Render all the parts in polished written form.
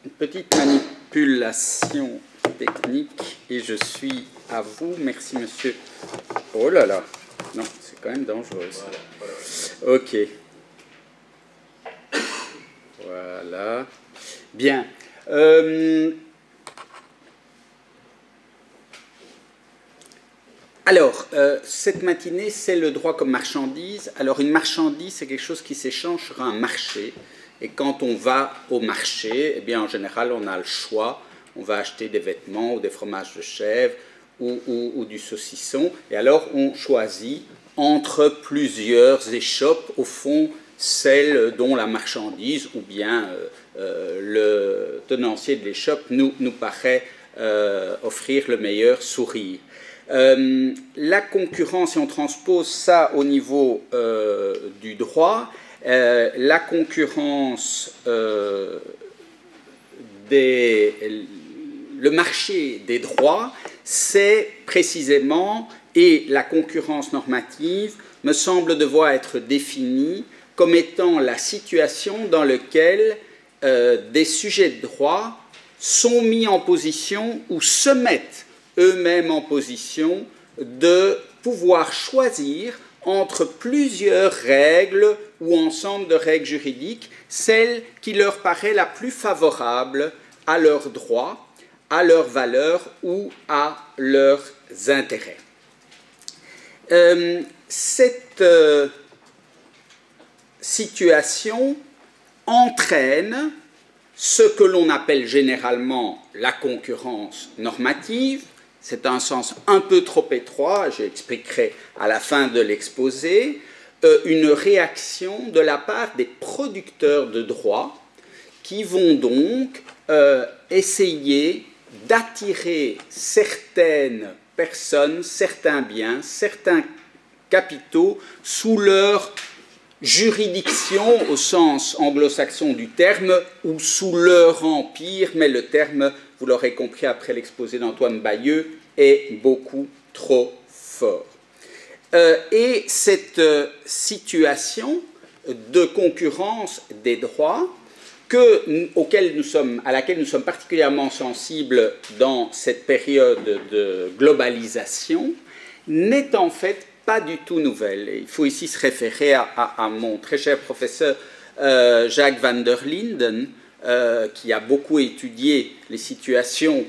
une petite manipulation technique et je suis à vous. Merci, monsieur. Oh là là. Non, c'est quand même dangereux, ça. Ok. Voilà. Bien. Alors, cette matinée, c'est le droit comme marchandise. Alors, une marchandise, c'est quelque chose qui s'échange sur un marché. Et quand on va au marché, eh bien, en général, on a le choix. On va acheter des vêtements ou des fromages de chèvre ou du saucisson. Et alors, on choisit entre plusieurs échoppes, au fond, celle dont la marchandise ou bien le tenancier de l'échoppe nous paraît offrir le meilleur sourire. La concurrence, si on transpose ça au niveau du droit, la concurrence le marché des droits, c'est précisément, et la concurrence normative me semble devoir être définie comme étant la situation dans laquelle des sujets de droit sont mis en position ou se mettent eux-mêmes en position de pouvoir choisir entre plusieurs règles ou ensemble de règles juridiques, celle qui leur paraît la plus favorable à leurs droits, à leurs valeurs ou à leurs intérêts. Cette situation entraîne ce que l'on appelle généralement la concurrence normative. C'est un sens un peu trop étroit, j'expliquerai à la fin de l'exposé, une réaction de la part des producteurs de droit qui vont donc essayer d'attirer certaines personnes, certains biens, certains capitaux sous leur juridiction au sens anglo-saxon du terme ou sous leur empire, mais le terme, vous l'aurez compris après l'exposé d'Antoine Bayeux, est beaucoup trop fort. Et cette situation de concurrence des droits à laquelle nous sommes particulièrement sensibles dans cette période de globalisation n'est en fait pas du tout nouvelle. Et il faut ici se référer à mon très cher professeur Jacques van der Linden, qui a beaucoup étudié les situations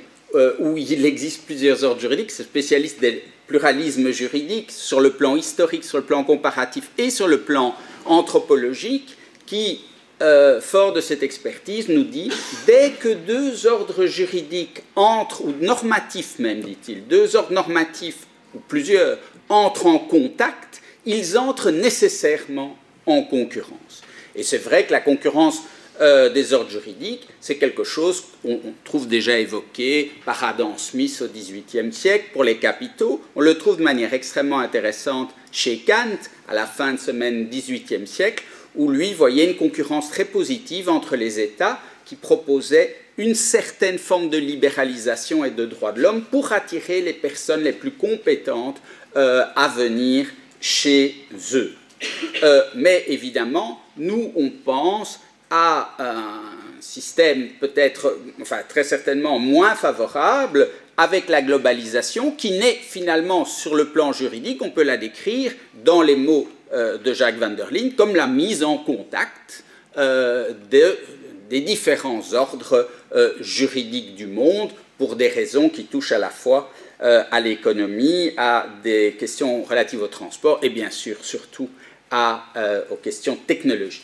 où il existe plusieurs ordres juridiques, c'est spécialiste des pluralismes juridiques sur le plan historique, sur le plan comparatif et sur le plan anthropologique, qui, fort de cette expertise, nous dit « Dès que deux ordres juridiques entrent, ou normatifs même, dit-il, deux ordres normatifs ou plusieurs entrent en contact, ils entrent nécessairement en concurrence. » Et c'est vrai que la concurrence des ordres juridiques, c'est quelque chose qu'on trouve déjà évoqué par Adam Smith au XVIIIe siècle pour les capitaux. On le trouve de manière extrêmement intéressante chez Kant à la fin de ce même XVIIIe siècle, où lui voyait une concurrence très positive entre les États qui proposaient une certaine forme de libéralisation et de droits de l'homme pour attirer les personnes les plus compétentes à venir chez eux. Mais évidemment, nous, on pense à un système peut-être, enfin très certainement moins favorable avec la globalisation qui n'est finalement sur le plan juridique, on peut la décrire dans les mots de Jacques van der Linden comme la mise en contact des différents ordres juridiques du monde pour des raisons qui touchent à la fois à l'économie, à des questions relatives au transport et bien sûr surtout aux questions technologiques.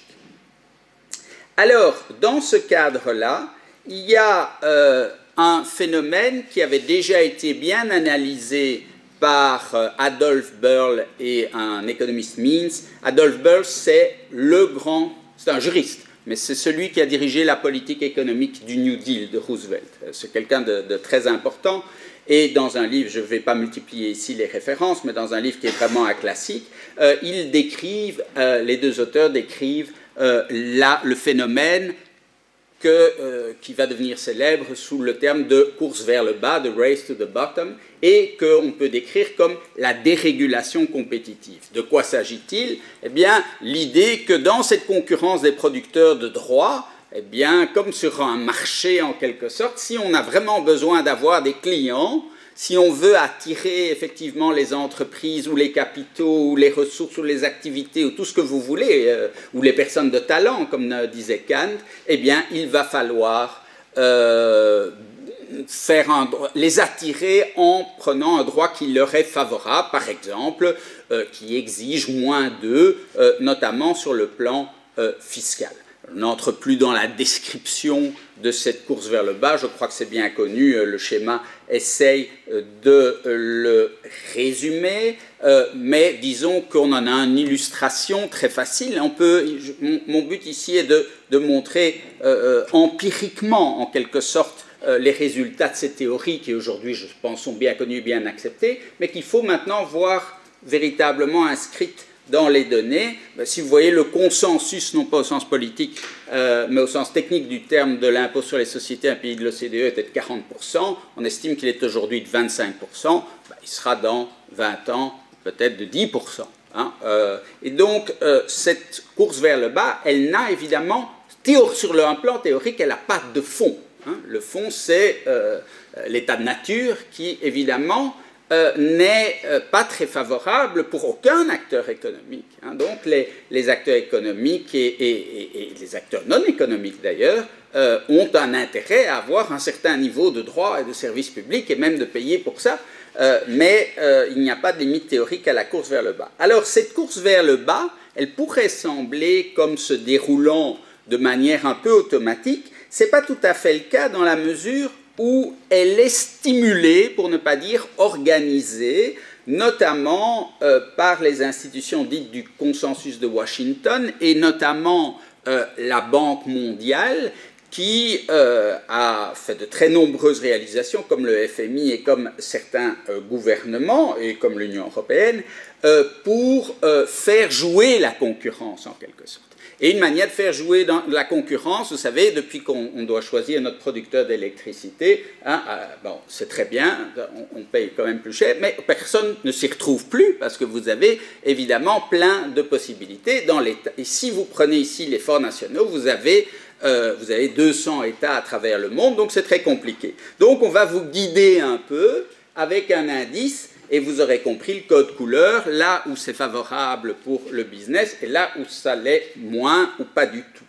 Alors, dans ce cadre-là, il y a un phénomène qui avait déjà été bien analysé par Adolf Berle et un économiste Means. Adolf Berle, c'est un juriste, mais c'est celui qui a dirigé la politique économique du New Deal de Roosevelt. C'est quelqu'un de très important. Et dans un livre, je ne vais pas multiplier ici les références, mais dans un livre qui est vraiment un classique, les deux auteurs décrivent le phénomène qui va devenir célèbre sous le terme de course vers le bas, de race to the bottom, et qu'on peut décrire comme la dérégulation compétitive. De quoi s'agit-il? Eh bien, l'idée que dans cette concurrence des producteurs de droits, eh bien, comme sur un marché en quelque sorte, si on a vraiment besoin d'avoir des clients, si on veut attirer effectivement les entreprises ou les capitaux ou les ressources ou les activités ou tout ce que vous voulez, ou les personnes de talent, comme disait Kant, eh bien, il va falloir les attirer en prenant un droit qui leur est favorable, par exemple, qui exige moins d'eux, notamment sur le plan fiscal. On n'entre plus dans la description de cette course vers le bas, je crois que c'est bien connu, le schéma essaye de le résumer, mais disons qu'on en a une illustration très facile. Mon but ici est de montrer empiriquement, en quelque sorte, les résultats de ces théories qui aujourd'hui, je pense, sont bien connues, bien acceptées, mais qu'il faut maintenant voir véritablement inscrites dans les données. Si vous voyez le consensus, non pas au sens politique, mais au sens technique du terme de l'impôt sur les sociétés, un pays de l'OCDE était de 40%, on estime qu'il est aujourd'hui de 25%, il sera dans 20 ans peut-être de 10%. Hein. Et donc, cette course vers le bas, elle n'a évidemment, sur un plan théorique, elle n'a pas de fond. Hein. Le fond, c'est l'état de nature qui, évidemment, n'est pas très favorable pour aucun acteur économique. Hein. Donc les acteurs économiques et les acteurs non économiques d'ailleurs ont un intérêt à avoir un certain niveau de droits et de services publics et même de payer pour ça, mais il n'y a pas de limite théorique à la course vers le bas. Alors cette course vers le bas, elle pourrait sembler comme se déroulant de manière un peu automatique. Ce n'est pas tout à fait le cas dans la mesure où elle est stimulée, pour ne pas dire organisée, notamment par les institutions dites du consensus de Washington et notamment la Banque mondiale qui a fait de très nombreuses réalisations comme le FMI et comme certains gouvernements et comme l'Union européenne pour faire jouer la concurrence en quelque sorte. Et une manière de faire jouer dans la concurrence, vous savez, depuis qu'on doit choisir notre producteur d'électricité, hein, bon, c'est très bien, on paye quand même plus cher, mais personne ne s'y retrouve plus parce que vous avez évidemment plein de possibilités dans l'État. Et si vous prenez ici les forts nationaux, vous avez 200 États à travers le monde, donc c'est très compliqué. Donc on va vous guider un peu avec un indice. Et vous aurez compris le code couleur, là où c'est favorable pour le business et là où ça l'est moins ou pas du tout.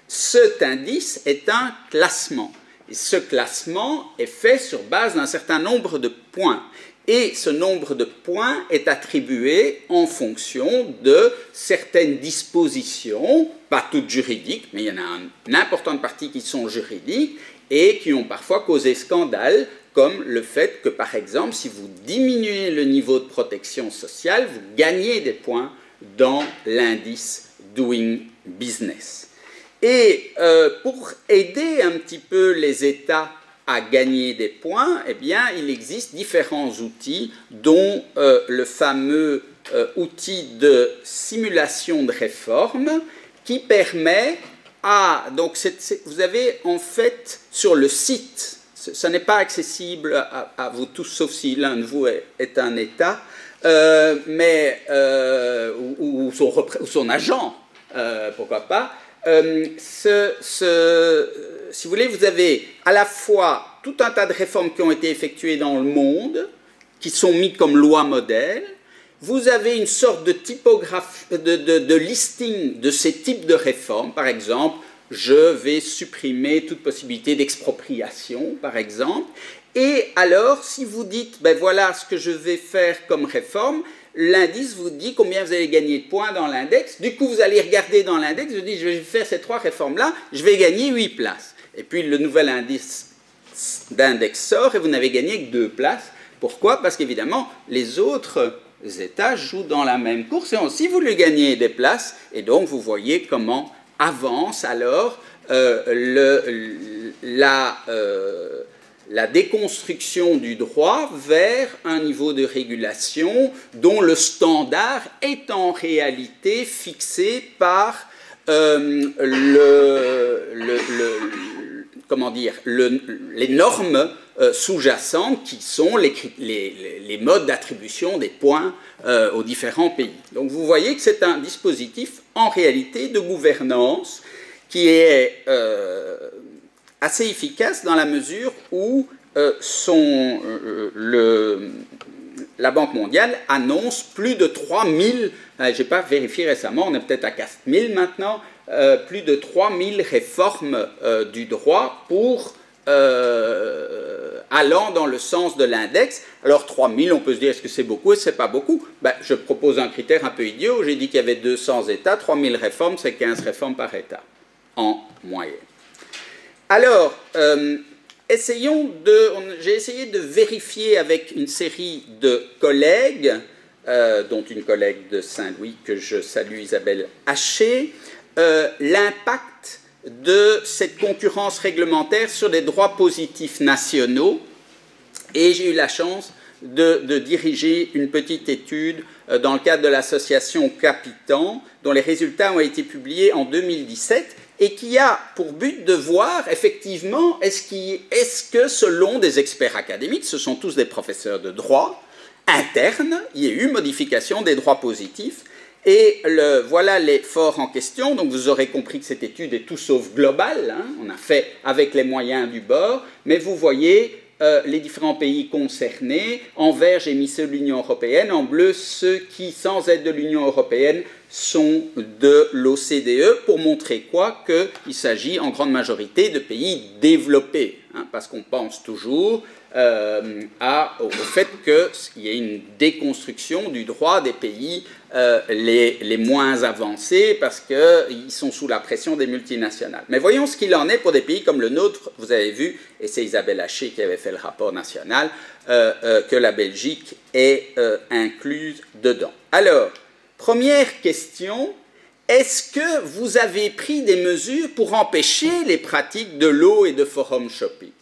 Cet indice est un classement. Et ce classement est fait sur base d'un certain nombre de points. Et ce nombre de points est attribué en fonction de certaines dispositions, pas toutes juridiques, mais il y en a une importante partie qui sont juridiques et qui ont parfois causé scandale, comme le fait que, par exemple, si vous diminuez le niveau de protection sociale, vous gagnez des points dans l'indice Doing Business. Et pour aider un petit peu les États à gagner des points, eh bien, il existe différents outils, dont le fameux outil de simulation de réforme, qui permet à... Donc, vous avez en fait sur le site... Ça n'est pas accessible à vous tous, sauf si l'un de vous est un État, ou son agent, pourquoi pas. Si vous voulez, vous avez à la fois tout un tas de réformes qui ont été effectuées dans le monde, qui sont mises comme loi modèle. Vous avez une sorte de typographie, de listing de ces types de réformes, par exemple. Je vais supprimer toute possibilité d'expropriation, par exemple. Et alors, si vous dites, ben voilà ce que je vais faire comme réforme, l'indice vous dit combien vous allez gagner de points dans l'index. Du coup, vous allez regarder dans l'index, vous dites, je vais faire ces 3 réformes-là, je vais gagner 8 places. Et puis, le nouvel indice d'index sort et vous n'avez gagné que 2 places. Pourquoi? Parce qu'évidemment, les autres États jouent dans la même course et ont aussi voulu gagner des places. Et donc, vous voyez comment avance alors la déconstruction du droit vers un niveau de régulation dont le standard est en réalité fixé par les normes sous-jacentes qui sont les modes d'attribution des points aux différents pays. Donc vous voyez que c'est un dispositif en réalité de gouvernance qui est assez efficace dans la mesure où la Banque mondiale annonce plus de 3000, je n'ai pas vérifié récemment, on est peut-être à 4000 maintenant, plus de 3000 réformes du droit pour allant dans le sens de l'index. Alors 3000, on peut se dire, est-ce que c'est beaucoup? Est-ce que c'est pas beaucoup? Ben, je propose un critère un peu idiot, j'ai dit qu'il y avait 200 États, 3000 réformes, c'est 15 réformes par État, en moyenne. Alors, j'ai essayé de vérifier avec une série de collègues, dont une collègue de Saint-Louis que je salue, Isabelle Haché, l'impact de cette concurrence réglementaire sur les droits positifs nationaux. Et j'ai eu la chance de diriger une petite étude dans le cadre de l'association Capitan, dont les résultats ont été publiés en 2017, et qui a pour but de voir, effectivement, est-ce que, selon des experts académiques, ce sont tous des professeurs de droit, interne, il y a eu modification des droits positifs, et voilà l'effort en question. Donc vous aurez compris que cette étude est tout sauf globale, hein, on a fait avec les moyens du bord, mais vous voyez les différents pays concernés. En vert, j'ai mis ceux de l'Union européenne, en bleu, ceux qui, sans être de l'Union européenne, sont de l'OCDE, pour montrer quoi? Qu'il s'agit en grande majorité de pays développés, hein, parce qu'on pense toujours au fait qu'il y a une déconstruction du droit des pays les moins avancés, parce qu'ils sont sous la pression des multinationales. Mais voyons ce qu'il en est pour des pays comme le nôtre. Vous avez vu, et c'est Isabelle Haché qui avait fait le rapport national, que la Belgique est incluse dedans. Alors, première question, est-ce que vous avez pris des mesures pour empêcher les pratiques de lot et de forum shopping?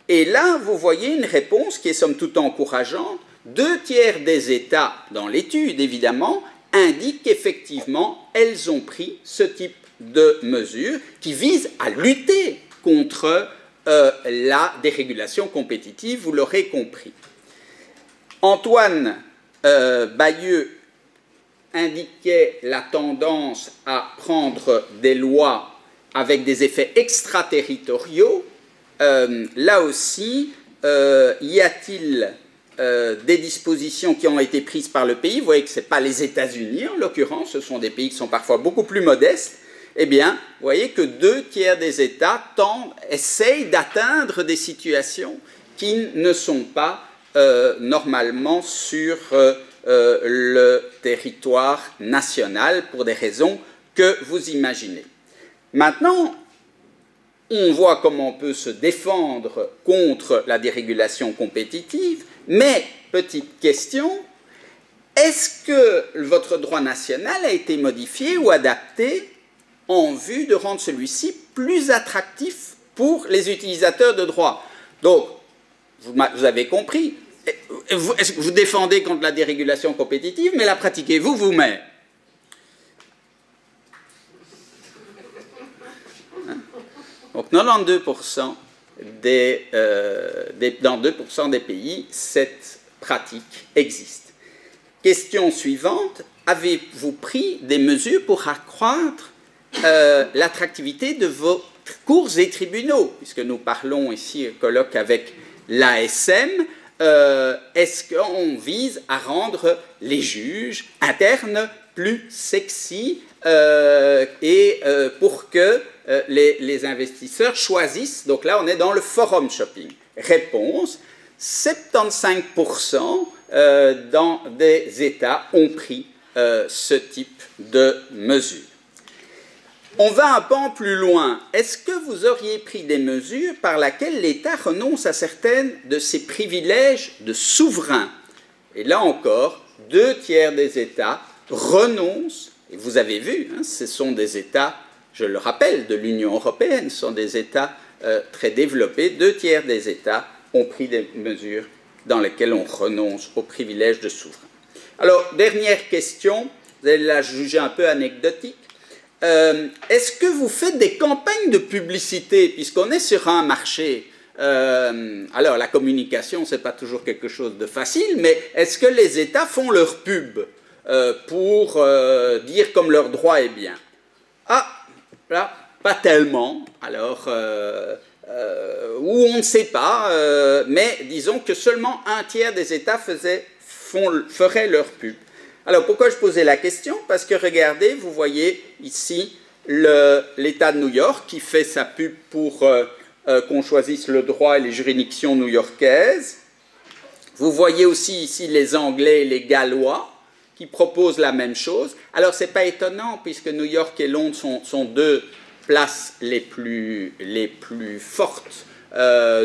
Et là, vous voyez une réponse qui est somme toute encourageante. 2/3 des États, dans l'étude évidemment, indiquent qu'effectivement, elles ont pris ce type de mesures qui visent à lutter contre la dérégulation compétitive, vous l'aurez compris. Antoine Bayeux indiquait la tendance à prendre des lois avec des effets extraterritoriaux. Là aussi, y a-t-il des dispositions qui ont été prises par le pays? Vous voyez que ce n'est pas les États-Unis, en l'occurrence, ce sont des pays qui sont parfois beaucoup plus modestes. Eh bien, vous voyez que 2/3 des États essayent d'atteindre des situations qui ne sont pas normalement sur le territoire national pour des raisons que vous imaginez. Maintenant, on voit comment on peut se défendre contre la dérégulation compétitive, mais, petite question, est-ce que votre droit national a été modifié ou adapté en vue de rendre celui-ci plus attractif pour les utilisateurs de droit? Donc, vous avez compris, est-ce que vous défendez contre la dérégulation compétitive, mais la pratiquez-vous vous-même? Donc 92% dans 2% des pays, cette pratique existe. Question suivante, avez-vous pris des mesures pour accroître l'attractivité de vos cours et tribunaux? Puisque nous parlons ici, colloque avec l'ASM, est-ce qu'on vise à rendre les juges internes plus sexy pour que les investisseurs choisissent? Donc là, on est dans le forum shopping. Réponse, 75% dans des États ont pris ce type de mesures. On va un pan plus loin. Est-ce que vous auriez pris des mesures par lesquelles l'État renonce à certains de ses privilèges de souverain? Et là encore, 2/3 des États renoncent, et vous avez vu, hein, ce sont des États, je le rappelle, de l'Union européenne, ce sont des États très développés, 2/3 des États ont pris des mesures dans lesquelles on renonce aux privilèges de souverain. Alors, dernière question, vous allez la juger un peu anecdotique. Est-ce que vous faites des campagnes de publicité, puisqu'on est sur un marché? Alors, la communication, ce n'est pas toujours quelque chose de facile, mais est-ce que les États font leur pub pour dire comme leur droit est bien? Ah, là, pas tellement, alors, ou on ne sait pas, mais disons que seulement un tiers des États feraient leur pub. Alors, pourquoi je posais la question? Parce que regardez, vous voyez ici l'État de New York qui fait sa pub pour qu'on choisisse le droit et les juridictions new-yorkaises. Vous voyez aussi ici les Anglais et les Gallois qui proposent la même chose. Alors, ce n'est pas étonnant puisque New York et Londres sont deux places les plus fortes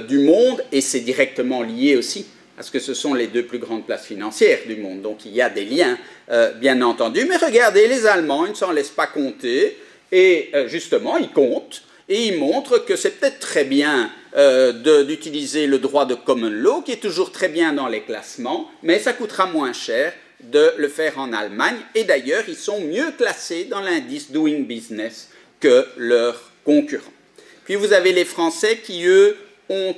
du monde et c'est directement lié aussi parce que ce sont les deux plus grandes places financières du monde. Donc, il y a des liens, bien entendu. Mais regardez, les Allemands, ils ne s'en laissent pas compter. Et justement, ils comptent. Et ils montrent que c'est peut-être très bien d'utiliser le droit de common law, qui est toujours très bien dans les classements, mais ça coûtera moins cher de le faire en Allemagne. Et d'ailleurs, ils sont mieux classés dans l'indice Doing Business que leurs concurrents. Puis vous avez les Français qui, eux, ont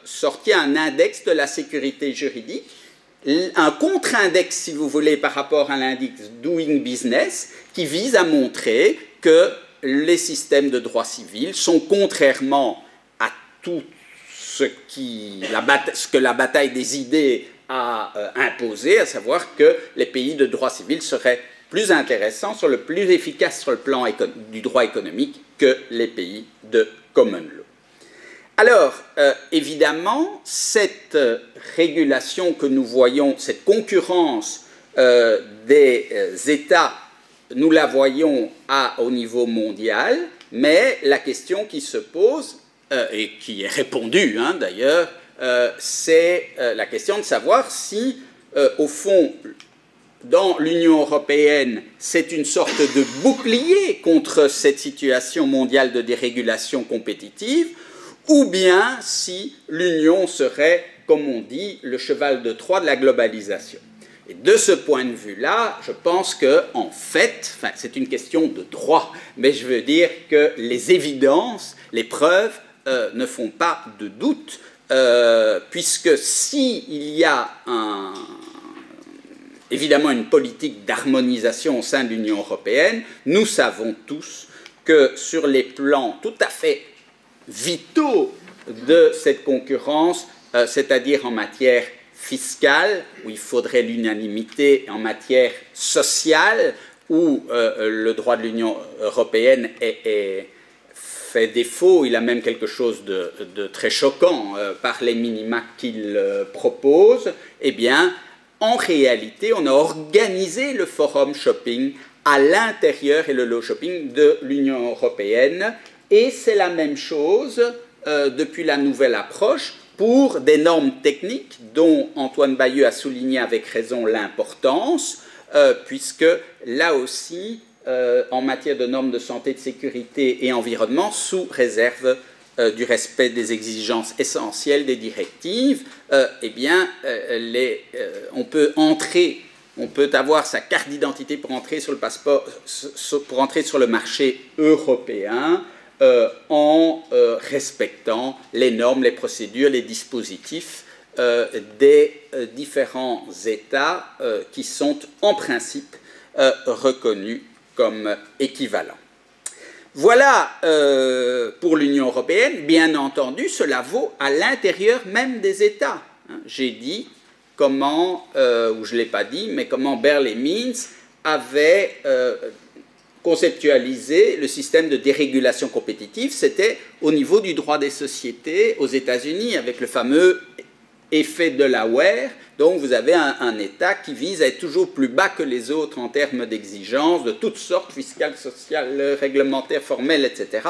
sorti un index de la sécurité juridique, un contre-index, si vous voulez, par rapport à l'index Doing Business, qui vise à montrer que les systèmes de droit civil sont, contrairement à tout ce que la bataille des idées a imposé, à savoir que les pays de droit civil seraient plus intéressants, plus efficaces sur le plan du droit économique que les pays de common law. Alors, évidemment, cette régulation que nous voyons, cette concurrence des États, nous la voyons au niveau mondial, mais la question qui se pose, et qui est répondue d'ailleurs, c'est la question de savoir si, au fond, dans l'Union européenne, c'est une sorte de bouclier contre cette situation mondiale de dérégulation compétitive, ou bien si l'Union serait, comme on dit, le cheval de Troie de la globalisation. Et de ce point de vue-là, je pense qu'en fait, c'est une question de droit, mais je veux dire que les évidences, les preuves ne font pas de doute, puisque s'il y a évidemment une politique d'harmonisation au sein de l'Union européenne, nous savons tous que sur les plans tout à fait vitaux de cette concurrence, c'est-à-dire en matière fiscale, où il faudrait l'unanimité, en matière sociale, où le droit de l'Union européenne fait défaut, il a même quelque chose de très choquant par les minima qu'il propose, eh bien, en réalité, on a organisé le forum shopping à l'intérieur et le law shopping de l'Union européenne, et c'est la même chose depuis la nouvelle approche pour des normes techniques dont Antoine Bayeux a souligné avec raison l'importance, puisque là aussi, en matière de normes de santé, de sécurité et environnement, sous réserve du respect des exigences essentielles des directives, eh bien, on peut avoir sa carte d'identité pour entrer sur le passeport, pour entrer sur le marché européen, en respectant les normes, les procédures, les dispositifs des différents États qui sont en principe reconnus comme équivalents. Voilà pour l'Union européenne. Bien entendu, cela vaut à l'intérieur même des États. J'ai dit comment, ou je ne l'ai pas dit, mais comment Berle-Means avait conceptualiser le système de dérégulation compétitive, c'était au niveau du droit des sociétés aux États-Unis, avec le fameux effet Delaware. Donc vous avez un État qui vise à être toujours plus bas que les autres en termes d'exigences, de toutes sortes, fiscales, sociales, réglementaires, formelles, etc.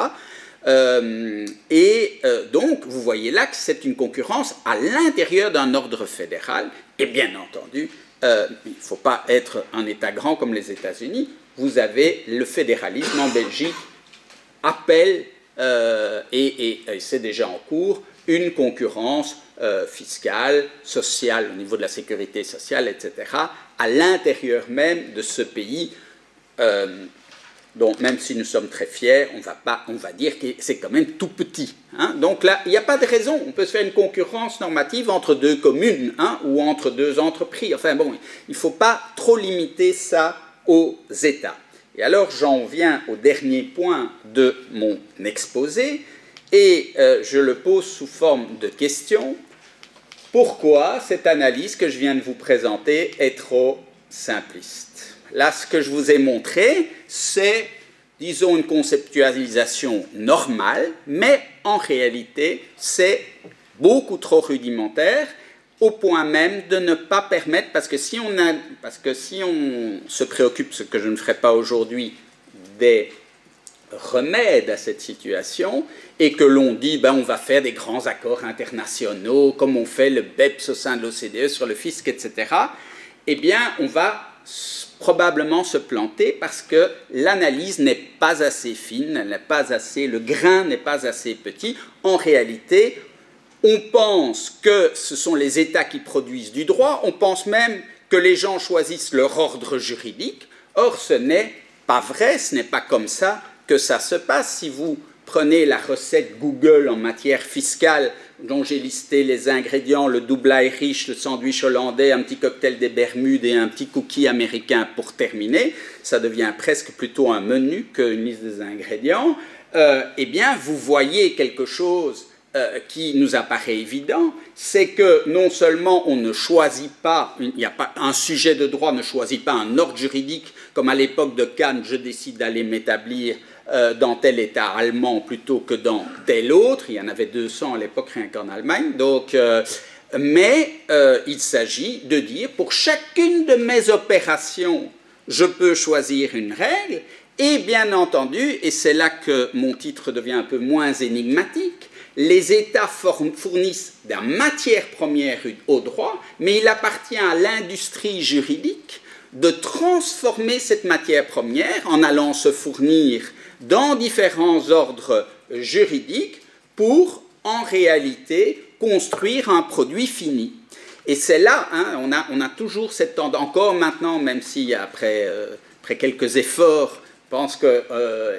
Donc vous voyez là que c'est une concurrence à l'intérieur d'un ordre fédéral, et bien entendu, il ne faut pas être un État grand comme les États-Unis. Vous avez le fédéralisme en Belgique, appelle, et c'est déjà en cours, une concurrence fiscale, sociale, au niveau de la sécurité sociale, etc., à l'intérieur même de ce pays, dont même si nous sommes très fiers, on va dire que c'est quand même tout petit. Donc là, il n'y a pas de raison. On peut se faire une concurrence normative entre deux communes ou entre deux entreprises. Enfin bon, il ne faut pas trop limiter ça aux États. Et alors j'en viens au dernier point de mon exposé, et je le pose sous forme de question. Pourquoi cette analyse que je viens de vous présenter est trop simpliste? Là, ce que je vous ai montré, c'est, disons, une conceptualisation normale, mais en réalité, c'est beaucoup trop rudimentaire, au point même de ne pas permettre, parce que si on se préoccupe, ce que je ne ferai pas aujourd'hui, des remèdes à cette situation, et que l'on dit on va faire des grands accords internationaux, comme on fait le BEPS au sein de l'OCDE sur le fisc, etc., eh bien, on va probablement se planter parce que l'analyse n'est pas assez fine, le grain n'est pas assez petit. En réalité, on pense que ce sont les États qui produisent du droit, on pense même que les gens choisissent leur ordre juridique. Or, ce n'est pas vrai, ce n'est pas comme ça que ça se passe. Si vous prenez la recette Google en matière fiscale, dont j'ai listé les ingrédients, le double Irish, le sandwich hollandais, un petit cocktail des Bermudes et un petit cookie américain pour terminer, ça devient presque plutôt un menu qu'une liste des ingrédients. Eh bien, vous voyez quelque chose qui nous apparaît évident, c'est que non seulement on ne choisit pas, il n'y a pas un sujet de droit ne choisit pas un ordre juridique, comme à l'époque de Kant, je décide d'aller m'établir dans tel État allemand plutôt que dans tel autre. Il y en avait 200 à l'époque rien qu'en Allemagne. Donc, mais il s'agit de dire pour chacune de mes opérations, je peux choisir une règle. Et bien entendu, et c'est là que mon titre devient un peu moins énigmatique, les États fournissent de la matière première au droit, mais il appartient à l'industrie juridique de transformer cette matière première en allant se fournir dans différents ordres juridiques pour, en réalité, construire un produit fini. Et c'est là, on a toujours cette tendance, encore maintenant, même si après quelques efforts, je pense que,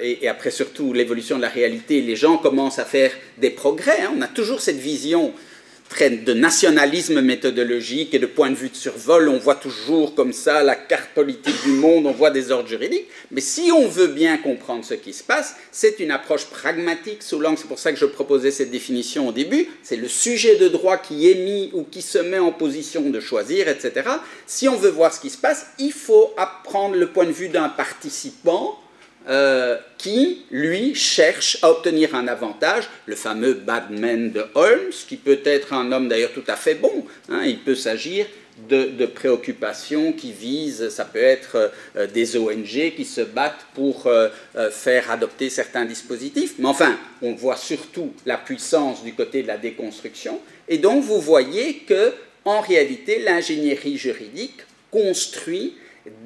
et après surtout l'évolution de la réalité, les gens commencent à faire des progrès. On a toujours cette vision de nationalisme méthodologique et de point de vue de survol. On voit toujours comme ça la carte politique du monde, on voit des ordres juridiques. Mais si on veut bien comprendre ce qui se passe, c'est une approche pragmatique sous l'angle, c'est pour ça que je proposais cette définition au début, c'est le sujet de droit qui est mis ou qui se met en position de choisir, etc. Si on veut voir ce qui se passe, il faut apprendre le point de vue d'un participant qui, lui, cherche à obtenir un avantage, le fameux Badman de Holmes, qui peut être un homme d'ailleurs tout à fait bon. Il peut s'agir de préoccupations qui visent, ça peut être des ONG qui se battent pour faire adopter certains dispositifs, mais enfin, on voit surtout la puissance du côté de la déconstruction, et donc vous voyez que, en réalité, l'ingénierie juridique construit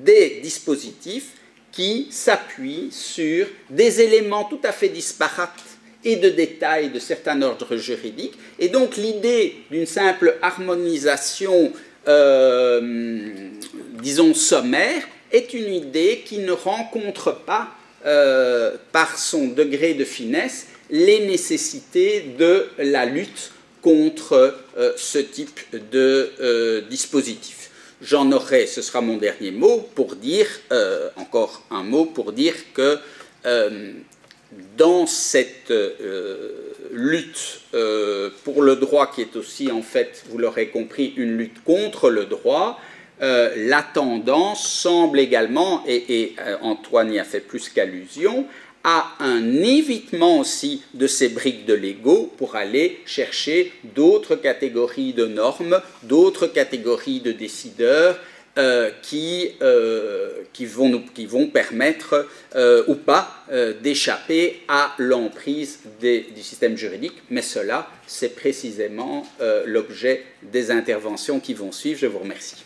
des dispositifs qui s'appuie sur des éléments tout à fait disparates et de détails de certains ordres juridiques. Et donc l'idée d'une simple harmonisation, disons, sommaire, est une idée qui ne rencontre pas, par son degré de finesse, les nécessités de la lutte contre ce type de dispositif. J'en aurai, ce sera mon dernier mot, pour dire, encore un mot, pour dire que dans cette lutte pour le droit, qui est aussi, en fait, vous l'aurez compris, une lutte contre le droit, la tendance semble également, et Antoine y a fait plus qu'allusion, à un évitement aussi de ces briques de Lego pour aller chercher d'autres catégories de normes, d'autres catégories de décideurs qui vont permettre ou pas d'échapper à l'emprise du système juridique. Mais cela, c'est précisément l'objet des interventions qui vont suivre. Je vous remercie.